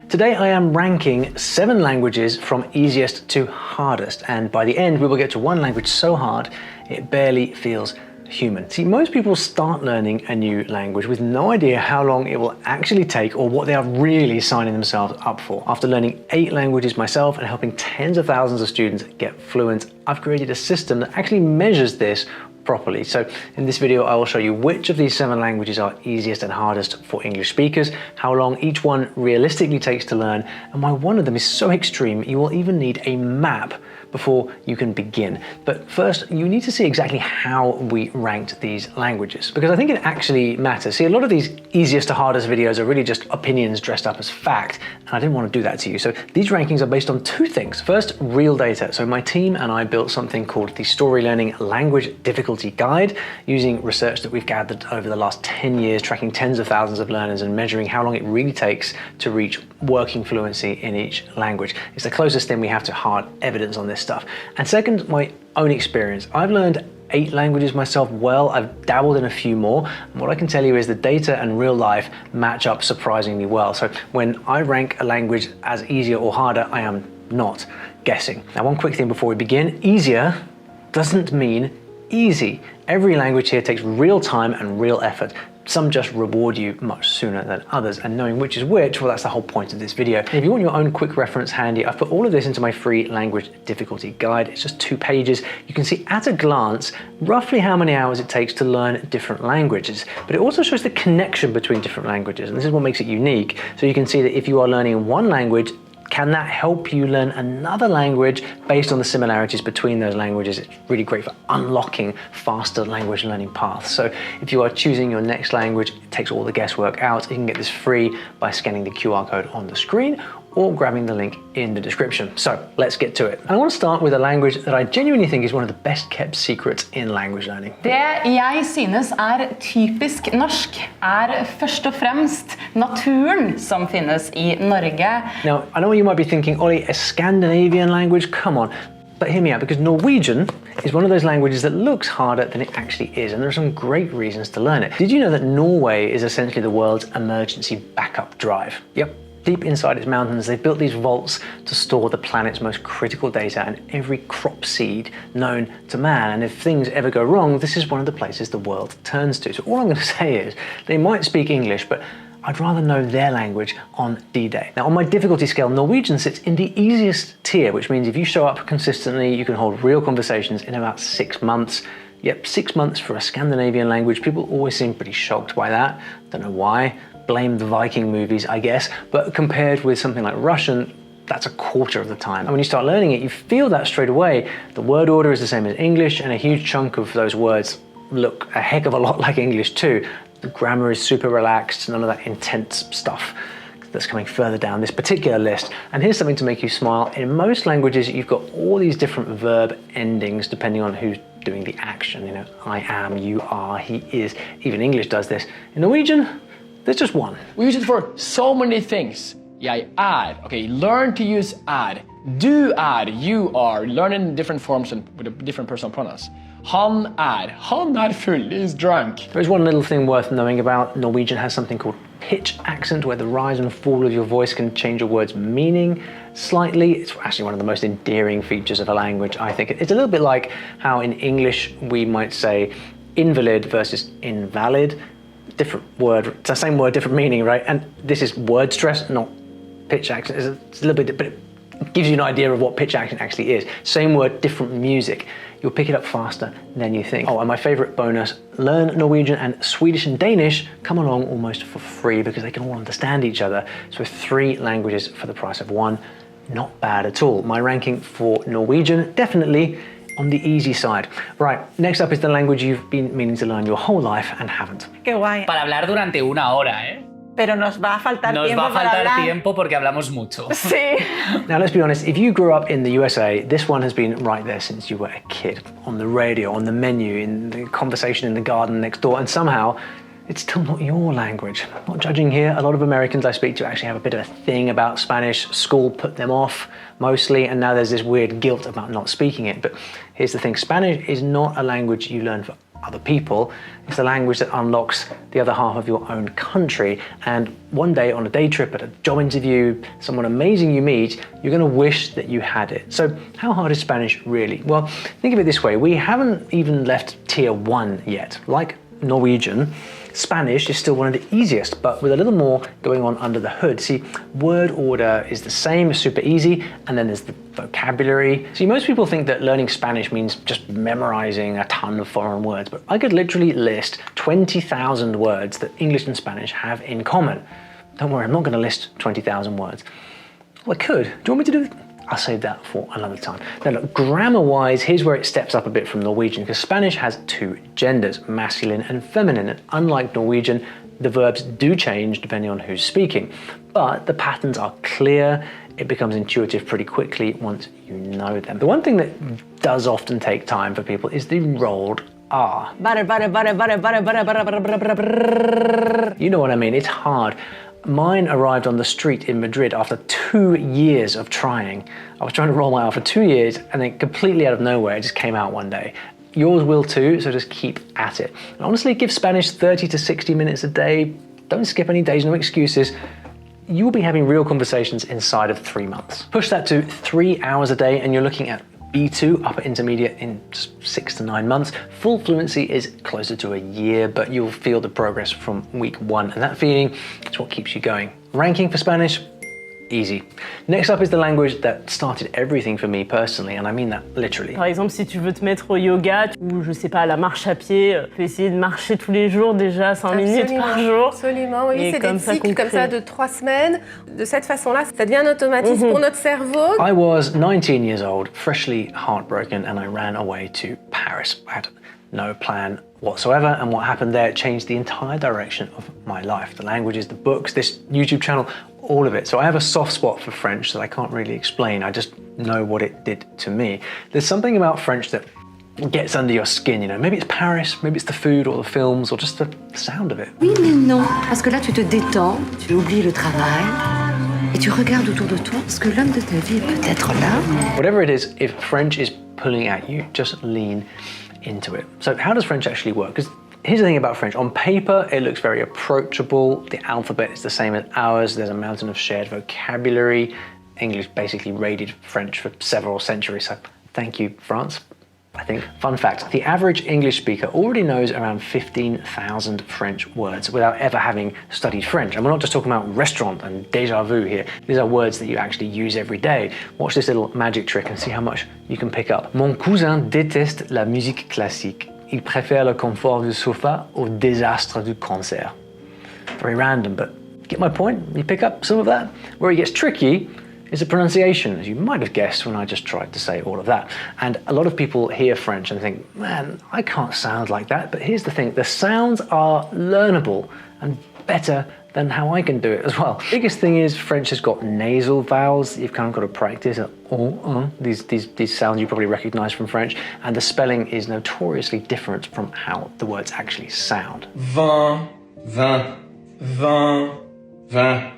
Today I am ranking 7 languages from easiest to hardest, and by the end we will get to one language so hard it barely feels human. See, most people start learning a new language with no idea how long it will actually take or what they are really signing themselves up for. After learning 8 languages myself and helping tens of thousands of students get fluent, I've created a system that actually measures this properly. So in this video, I will show you which of these 7 languages are easiest and hardest for English speakers, how long each one realistically takes to learn, and why one of them is so extreme you will even need a map before you can begin. But first, you need to see exactly how we ranked these languages, because I think it actually matters. See, a lot of these easiest to hardest videos are really just opinions dressed up as fact, and I didn't want to do that to you. So these rankings are based on 2 things. First, real data. So my team and I built something called the Story Learning Language Difficulty Guide, using research that we've gathered over the last 10 years, tracking tens of thousands of learners and measuring how long it really takes to reach working fluency in each language. It's the closest thing we have to hard evidence on this stuff. And second, my own experience. I've learned 8 languages myself well. I've dabbled in a few more. And what I can tell you is the data and real life match up surprisingly well. So when I rank a language as easier or harder, I am not guessing. Now, one quick thing before we begin, easier doesn't mean easy. Every language here takes real time and real effort. Some just reward you much sooner than others, and knowing which is which, well, that's the whole point of this video. And if you want your own quick reference handy, I've put all of this into my free language difficulty guide. It's just 2 pages. You can see at a glance roughly how many hours it takes to learn different languages, but it also shows the connection between different languages, and this is what makes it unique. So you can see that if you are learning one language, can that help you learn another language based on the similarities between those languages? It's really great for unlocking faster language learning paths. So if you are choosing your next language, it takes all the guesswork out. You can get this free by scanning the QR code on the screen or grabbing the link in the description. So let's get to it. And I want to start with a language that I genuinely think is one of the best kept secrets in language learning. Det jeg synes typisk norsk først og fremst naturen som finnes I Norge. Now, I know you might be thinking, Olly, a Scandinavian language? Come on. But hear me out, because Norwegian is one of those languages that looks harder than it actually is, and there are some great reasons to learn it. Did you know that Norway is essentially the world's emergency backup drive? Yep. Deep inside its mountains, they've built these vaults to store the planet's most critical data and every crop seed known to man. And if things ever go wrong, this is one of the places the world turns to. So all I'm going to say is, they might speak English, but I'd rather know their language on D-Day. Now, on my difficulty scale, Norwegian sits in the easiest tier, which means if you show up consistently, you can hold real conversations in about 6 months. Yep, 6 months for a Scandinavian language. People always seem pretty shocked by that. Don't know why. Blame the Viking movies, I guess. But compared with something like Russian, that's a quarter of the time. And when you start learning it, you feel that straight away. The word order is the same as English, and a huge chunk of those words look a heck of a lot like English too. The grammar is super relaxed, none of that intense stuff that's coming further down this particular list. And here's something to make you smile. In most languages, you've got all these different verb endings depending on who's doing the action. You know, I am, you are, he is. Even English does this. In Norwegian, there's just one. We use it for so many things. Jeg okay, learn to use Du you are. Learn in different forms and with different personal pronouns. Han full, he's drunk. There is one little thing worth knowing about. Norwegian has something called pitch accent, where the rise and fall of your voice can change a word's meaning slightly. It's actually one of the most endearing features of a language, I think. It's a little bit like how in English we might say invalid versus invalid. Different word, it's the same word, different meaning, right? And this is word stress, not pitch accent. It's a little bit, but it gives you an idea of what pitch accent actually is. Same word, different music. You'll pick it up faster than you think. Oh, and my favorite bonus, learn Norwegian and Swedish and Danish come along almost for free because they can all understand each other. So 3 languages for the price of 1, not bad at all. My ranking for Norwegian, definitely on the easy side. Right, next up is the language you've been meaning to learn your whole life and haven't. Qué guay. Para hablar durante 1 hora, ¿eh? Pero nos va a faltar Nos tiempo va a faltar para hablar. tiempo porque hablamos mucho. Sí. Now, let's be honest, if you grew up in the USA, this one has been right there since you were a kid. On the radio, on the menu, in the conversation in the garden next door, and somehow it's still not your language. Not judging here, a lot of Americans I speak to actually have a bit of a thing about Spanish. School put them off mostly, and now there's this weird guilt about not speaking it. But here's the thing, Spanish is not a language you learn for other people. It's the language that unlocks the other half of your own country. And one day on a day trip, at a job interview, someone amazing you meet, you're going to wish that you had it. So how hard is Spanish really? Well, think of it this way. We haven't even left tier 1 yet. Like Norwegian, Spanish is still one of the easiest, but with a little more going on under the hood. See, word order is the same, super easy, and then there's the vocabulary. See, most people think that learning Spanish means just memorizing a ton of foreign words, but I could literally list 20,000 words that English and Spanish have in common. Don't worry, I'm not going to list 20,000 words. Well, I could. Do you want me to do it? I'll save that for another time. Now look, grammar-wise, here's where it steps up a bit from Norwegian, because Spanish has 2 genders, masculine and feminine, and unlike Norwegian, the verbs do change depending on who's speaking. But the patterns are clear, it becomes intuitive pretty quickly once you know them. The one thing that does often take time for people is the rolled R. You know what I mean, it's hard. Mine arrived on the street in Madrid after 2 years of trying. I was trying to roll my R for 2 years, and then completely out of nowhere, it just came out one day. Yours will too, so just keep at it. And honestly, give Spanish 30 to 60 minutes a day. Don't skip any days, no excuses. You'll be having real conversations inside of 3 months. Push that to 3 hours a day, and you're looking at B2, upper intermediate, in 6 to 9 months. Full fluency is closer to a year, but you'll feel the progress from week 1, and that feeling is what keeps you going. Ranking for Spanish? Easy. Next up is the language that started everything for me personally, and I mean that literally. Par exemple, si tu veux te mettre au yoga ou je sais pas, à la marche à pied, tu peux essayer de marcher tous les jours déjà 5 minutes par jour. Absolument, oui, Et c'est des cycles comme ça de 3 semaines. De cette façon-là, ça devient un automatisme pour notre cerveau. I was 19 years old, freshly heartbroken, and I ran away to Paris. I had no plan whatsoever, and what happened there changed the entire direction of my life. The languages, the books, this YouTube channel, all of it. So I have a soft spot for French that I can't really explain. I just know what it did to me. There's something about French that gets under your skin, you know. Maybe it's Paris, maybe it's the food or the films or just the sound of it. Oui, mais non, parce que là, tu te détends, tu oublies le travail et tu regardes autour de toi parce que l'homme de ta vie est peut-être là. Whatever it is, if French is pulling at you, just lean into it. So how does French actually work? Because here's the thing about French. On paper, it looks very approachable. The alphabet is the same as ours. There's a mountain of shared vocabulary. English basically raided French for several centuries, so thank you, France, I think. Fun fact, the average English speaker already knows around 15,000 French words without ever having studied French. And we're not just talking about restaurant and déjà vu here. These are words that you actually use every day. Watch this little magic trick and see how much you can pick up. Mon cousin déteste la musique classique. Il préfère le confort du sofa au désastre du concert. Very random, but get my point? You pick up some of that? Where it gets tricky is the pronunciation, as you might have guessed when I just tried to say all of that. And a lot of people hear French and think, man, I can't sound like that. But here's the thing, the sounds are learnable and better than how I can do it as well. Biggest thing is French has got nasal vowels. You've kind of got to practice these sounds you probably recognize from French, and the spelling is notoriously different from how the words actually sound. 20, 20, 20, 20.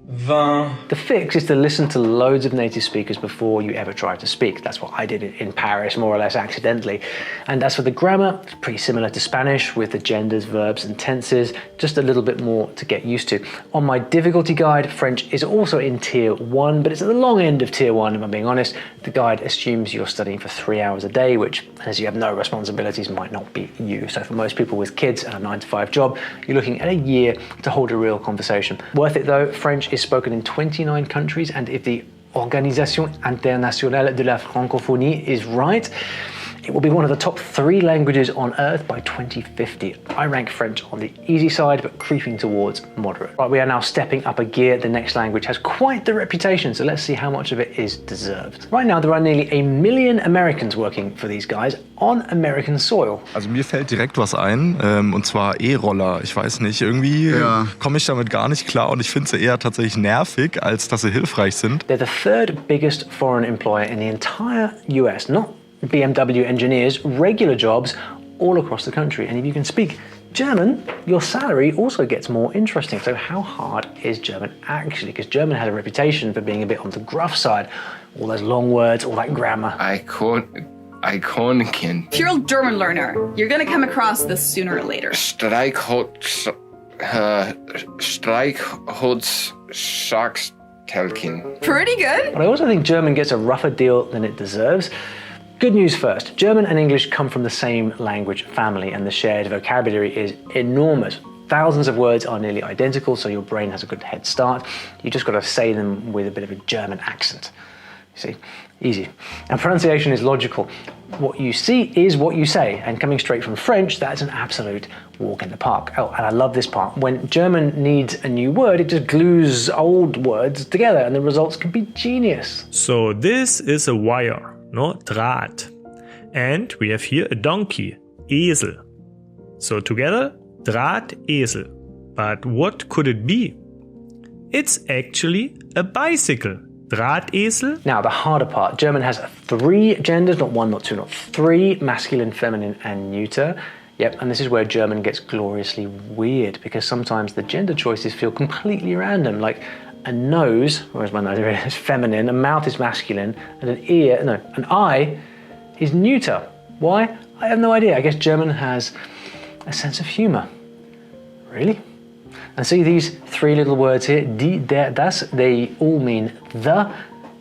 The fix is to listen to loads of native speakers before you ever try to speak. That's what I did in Paris, more or less accidentally. And as for the grammar, it's pretty similar to Spanish with the genders, verbs and tenses, just a little bit more to get used to. On my difficulty guide, French is also in tier 1, but it's at the long end of tier 1 if I'm being honest. The guide assumes you're studying for 3 hours a day, which, as you have no responsibilities, might not be you. So for most people with kids and a 9-to-5 job, you're looking at a year to hold a real conversation. Worth it though, French is spoken in 29 countries, and if the Organisation Internationale de la Francophonie is right, it will be one of the top 3 languages on earth by 2050. I rank French on the easy side, but creeping towards moderate. Right, we are now stepping up a gear. The next language has quite the reputation, so let's see how much of it is deserved. Right now, there are nearly 1 million Americans working for these guys on American soil. Also mir fällt direkt was ein, und zwar E-Roller. Ich weiß nicht, irgendwie komme ich damit gar nicht klar und ich finde sie eher tatsächlich nervig, als dass sie hilfreich sind. They're the 3rd biggest foreign employer in the entire US, not BMW engineers, regular jobs all across the country. And if you can speak German, your salary also gets more interesting. So how hard is German actually? Because German has a reputation for being a bit on the gruff side. All those long words, all that grammar. I Ikonkind. If you're a German learner, you're going to come across this sooner or later. Streichholzschachtelchen. Pretty good. But I also think German gets a rougher deal than it deserves. Good news first, German and English come from the same language family and the shared vocabulary is enormous. Thousands of words are nearly identical, so your brain has a good head start. You just got to say them with a bit of a German accent. You see, easy. And pronunciation is logical. What you see is what you say, and coming straight from French, that's an absolute walk in the park. Oh, and I love this part. When German needs a new word, it just glues old words together, and the results can be genius. So this is a wire, no, Draht. And we have here a donkey, Esel. So together, Draht, Esel. But what could it be? It's actually a bicycle. Drahtesel. Now, the harder part. German has 3 genders, not 1, not 2, not 3, masculine, feminine, and neuter. Yep, and this is where German gets gloriously weird, because sometimes the gender choices feel completely random, like a nose, whereas my nose is feminine, a mouth is masculine, and an eye is neuter. Why? I have no idea. I guess German has a sense of humor. Really? And see these 3 little words here, die, der, das, they all mean the,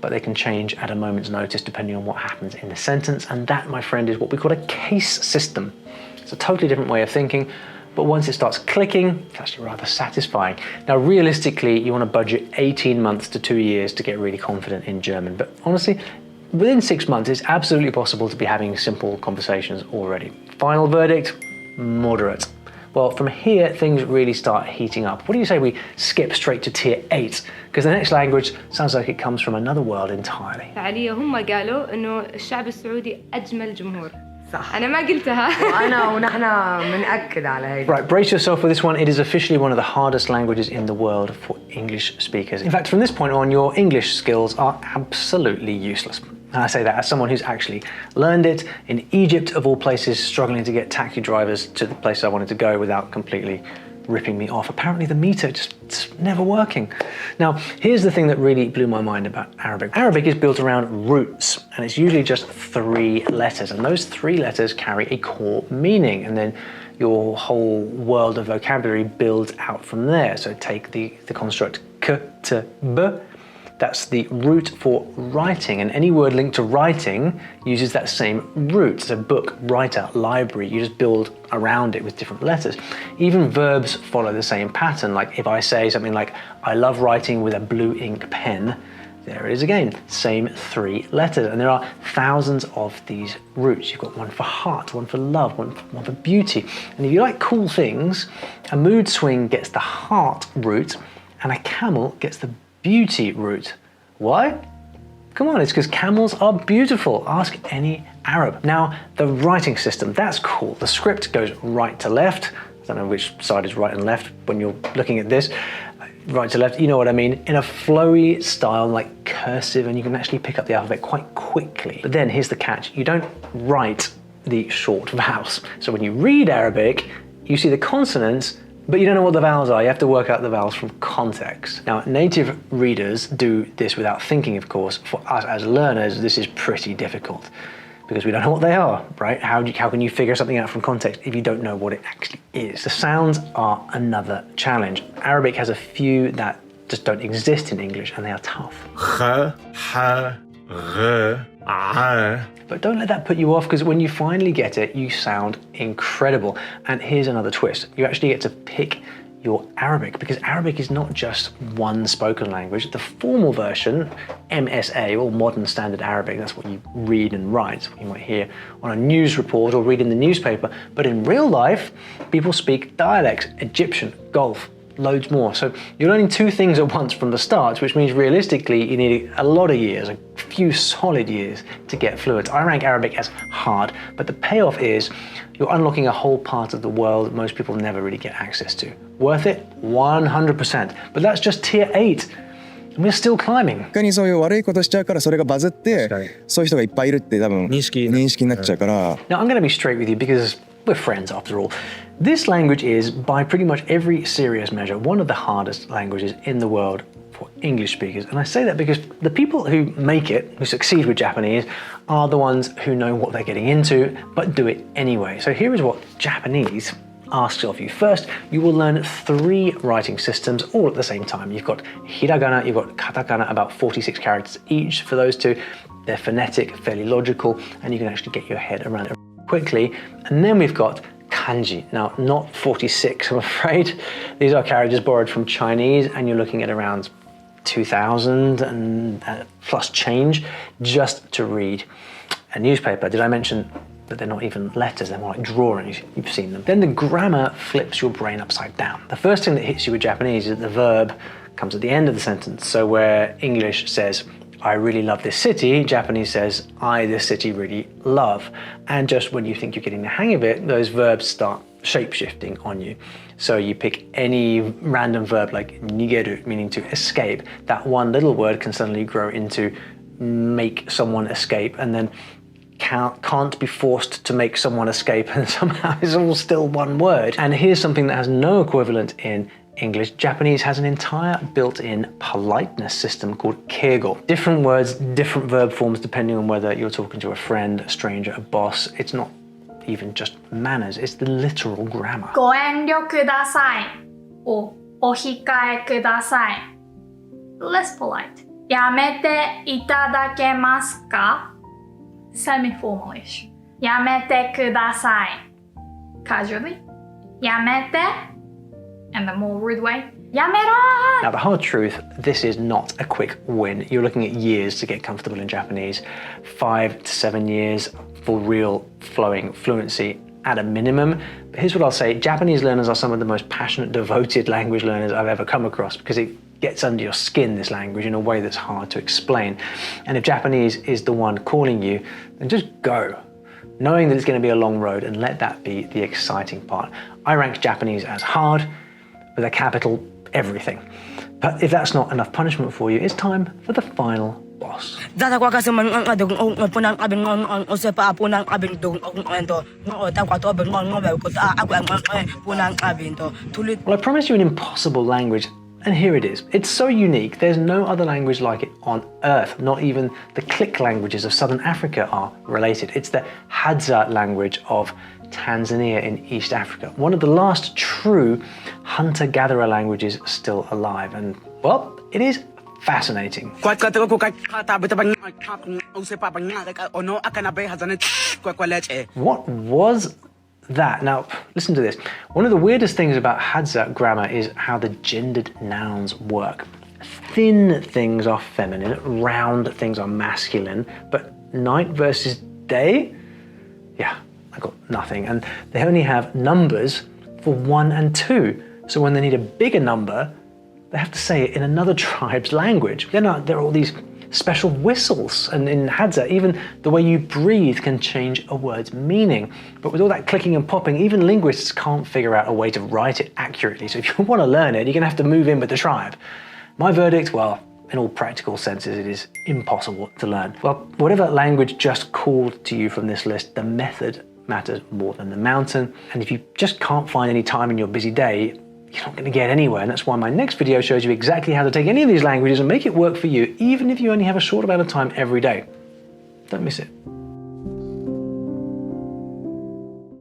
but they can change at a moment's notice depending on what happens in the sentence. And that, my friend, is what we call a case system. It's a totally different way of thinking, but once it starts clicking, it's actually rather satisfying. Now, realistically, you want to budget 18 months to 2 years to get really confident in German. But honestly, within 6 months, it's absolutely possible to be having simple conversations already. Final verdict, moderate. Well, from here, things really start heating up. What do you say we skip straight to tier 8? Because the next language sounds like it comes from another world entirely. فعليا هم قالوا إنه الشعب السعودي أجمل جمهور. صح. أنا ما قلتها. وأنا ونحن بنأكد على هيدا. Right, brace yourself for this one. It is officially one of the hardest languages in the world for English speakers. In fact, from this point on, your English skills are absolutely useless. And I say that as someone who's actually learned it in Egypt, of all places, struggling to get taxi drivers to the place I wanted to go without completely ripping me off. Apparently the meter it's never working. Now, here's the thing that really blew my mind about Arabic. Arabic is built around roots, and it's usually just 3 letters, and those 3 letters carry a core meaning, and then your whole world of vocabulary builds out from there. So take the construct k, t, b. That's the root for writing, and any word linked to writing uses that same root. So book, writer, library, you just build around it with different letters. Even verbs follow the same pattern. Like if I say something like, I love writing with a blue ink pen, there it is again, same 3 letters. And there are thousands of these roots. You've got one for heart, one for love, one for beauty. And if you like cool things, a mood swing gets the heart root, and a camel gets the beauty root. Why? Come on, it's because camels are beautiful. Ask any Arab. Now, the writing system, that's cool. The script goes right to left. I don't know which side is right and left when you're looking at this. Right to left, you know what I mean, in a flowy style like cursive, and you can actually pick up the alphabet quite quickly. But then here's the catch, you don't write the short vowels. So when you read Arabic, you see the consonants, but you don't know what the vowels are. You have to work out the vowels from context. Now, native readers do this without thinking, of course. For us as learners, this is pretty difficult because we don't know what they are, right? How can you figure something out from context if you don't know what it actually is? The sounds are another challenge. Arabic has a few that just don't exist in English, and they are tough. But don't let that put you off, because when you finally get it, you sound incredible. And here's another twist. You actually get to pick your Arabic, because Arabic is not just one spoken language. The formal version, MSA, or Modern Standard Arabic, that's what you read and write, what you might hear on a news report or read in the newspaper. But in real life, people speak dialects, Egyptian, Gulf, loads more. So you're learning 2 things at once from the start, which means realistically you need a lot of years, a few solid years to get fluent. I rank Arabic as hard, but the payoff is you're unlocking a whole part of the world most people never really get access to. Worth it? 100%. But that's just tier 8. And we're still climbing. 他にそういう悪いことしちゃうからそれがバズってそういう人がいっぱいいるって多分認識になっちゃうから。Now I'm going to be straight with you because we're friends after all. This language is, by pretty much every serious measure, one of the hardest languages in the world for English speakers. And I say that because the people who make it, who succeed with Japanese, are the ones who know what they're getting into, but do it anyway. So here is what Japanese asks of you. First, you will learn 3 writing systems all at the same time. You've got hiragana, you've got katakana, about 46 characters each for those two. They're phonetic, fairly logical, and you can actually get your head around it quickly. And then we've got kanji. Now, not 46, I'm afraid. These are characters borrowed from Chinese, and you're looking at around 2,000 and plus change just to read a newspaper. Did I mention that they're not even letters, they're more like drawings? You've seen them. Then the grammar flips your brain upside down. The first thing that hits you with Japanese is that the verb comes at the end of the sentence. So where English says, I really love this city, Japanese says, I this city really love. And just when you think you're getting the hang of it, those verbs start shape-shifting on you. So you pick any random verb like nigeru, meaning to escape. That one little word can suddenly grow into make someone escape, and then can't be forced to make someone escape, and somehow it's all still one word. And here's something that has no equivalent in English. Japanese has an entire built-in politeness system called keigo. Different words, different verb forms depending on whether you're talking to a friend, a stranger, a boss. It's not even just manners, it's the literal grammar. ご遠慮ください or お控えください less polite. やめていただけますか semi-formalish. やめてください casually. やめて and the more rude way. やめろ! Now, the hard truth, this is not a quick win. You're looking at years to get comfortable in Japanese, 5 to 7 years for real flowing fluency at a minimum. But here's what I'll say, Japanese learners are some of the most passionate, devoted language learners I've ever come across, because it gets under your skin, this language, in a way that's hard to explain. And if Japanese is the one calling you, then just go, knowing that it's going to be a long road, and let that be the exciting part. I rank Japanese as hard, with a capital everything. But if that's not enough punishment for you, it's time for the final boss. Well, I promised you an impossible language, and here it is. It's so unique, there's no other language like it on earth. Not even the click languages of Southern Africa are related. It's the Hadza language of Tanzania in East Africa. One of the last true hunter-gatherer languages still alive. And, well, it is fascinating. What was that? Now, listen to this. One of the weirdest things about Hadza grammar is how the gendered nouns work. Thin things are feminine, round things are masculine, but night versus day? Yeah, I got nothing. And they only have numbers for 1 and 2. So when they need a bigger number, they have to say it in another tribe's language. There are all these special whistles, and in Hadza, even the way you breathe can change a word's meaning. But with all that clicking and popping, even linguists can't figure out a way to write it accurately. So if you want to learn it, you're going to have to move in with the tribe. My verdict, well, in all practical senses, it is impossible to learn. Well, whatever language just called to you from this list, the method matters more than the mountain. And if you just can't find any time in your busy day, you're not going to get anywhere. And that's why my next video shows you exactly how to take any of these languages and make it work for you, even if you only have a short amount of time every day. Don't miss it.